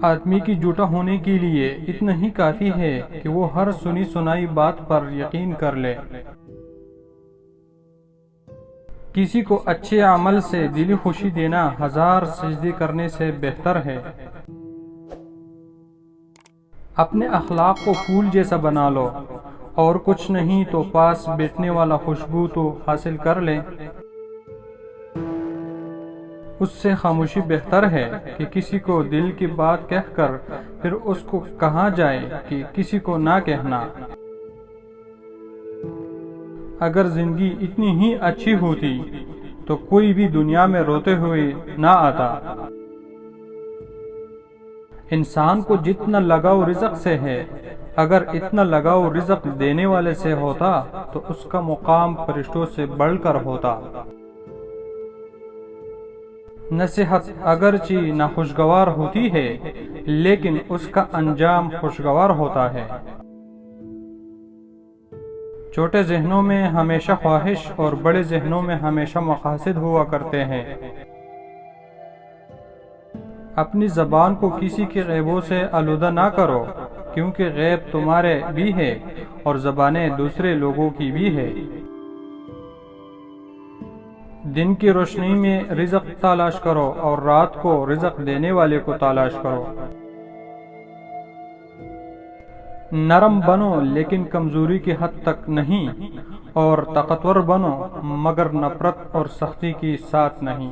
آدمی کی جھوٹا ہونے کے لیے اتنا ہی کافی ہے کہ وہ ہر سنی سنائی بات پر یقین کر لے۔ کسی کو اچھے عمل سے دلی خوشی دینا 1000 سجدے کرنے سے بہتر ہے۔ اپنے اخلاق کو پھول جیسا بنا لو، اور کچھ نہیں تو پاس بیٹھنے والا خوشبو تو حاصل کر لے۔ اس سے خاموشی بہتر ہے کہ کسی کو دل کی بات کہہ کر پھر اس کو کہا جائے کہ کسی کو نہ کہنا۔ اگر زندگی اتنی ہی اچھی ہوتی تو کوئی بھی دنیا میں روتے ہوئے نہ آتا۔ انسان کو جتنا لگاؤ رزق سے ہے، اگر اتنا لگاؤ رزق دینے والے سے ہوتا تو اس کا مقام فرشتوں سے بڑھ کر ہوتا۔ نصیحت اگرچہ ناخوشگوار ہوتی ہے لیکن اس کا انجام خوشگوار ہوتا ہے۔ چھوٹے ذہنوں میں ہمیشہ خواہش اور بڑے ذہنوں میں ہمیشہ مقاصد ہوا کرتے ہیں۔ اپنی زبان کو کسی کے غیبوں سے آلودہ نہ کرو، کیونکہ غیب تمہارے بھی ہے اور زبانیں دوسرے لوگوں کی بھی ہے۔ دن کی روشنی میں رزق تلاش کرو اور رات کو رزق دینے والے کو تلاش کرو۔ نرم بنو لیکن کمزوری کی حد تک نہیں، اور طاقتور بنو مگر نفرت اور سختی کی ساتھ نہیں۔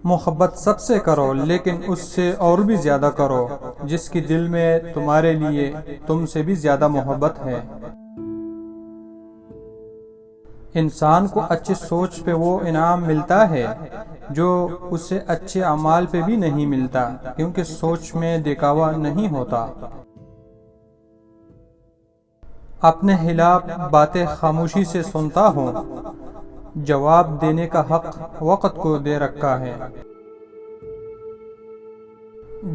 محبت سب سے کرو لیکن اس سے اور بھی زیادہ کرو جس کی دل میں تمہارے لیے تم سے بھی زیادہ محبت ہے۔ انسان کو اچھی سوچ پہ وہ انعام ملتا ہے جو اسے اچھے اعمال پہ بھی نہیں ملتا، کیونکہ سوچ میں دکھاوا نہیں ہوتا۔ اپنے خلاف باتیں خاموشی سے سنتا ہوں، جواب دینے کا حق وقت کو دے رکھا ہے۔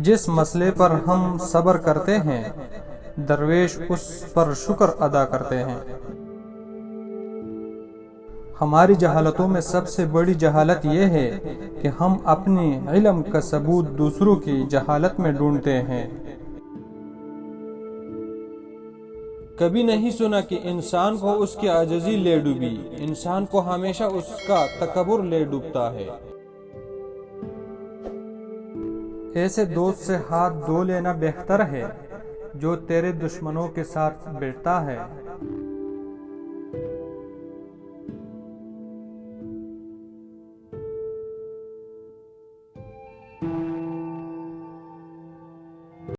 جس مسئلے پر ہم صبر کرتے ہیں درویش اس پر شکر ادا کرتے ہیں۔ ہماری جہالتوں میں سب سے بڑی جہالت یہ ہے کہ ہم اپنے علم کا ثبوت دوسروں کی جہالت میں ڈھونڈتے ہیں۔ کبھی نہیں سنا کہ انسان کو اس کی عاجزی لے ڈوبی، انسان کو ہمیشہ اس کا تکبر لے ڈوبتا ہے۔ ایسے دوست سے ہاتھ دھو لینا بہتر ہے جو تیرے دشمنوں کے ساتھ بیٹھتا ہے۔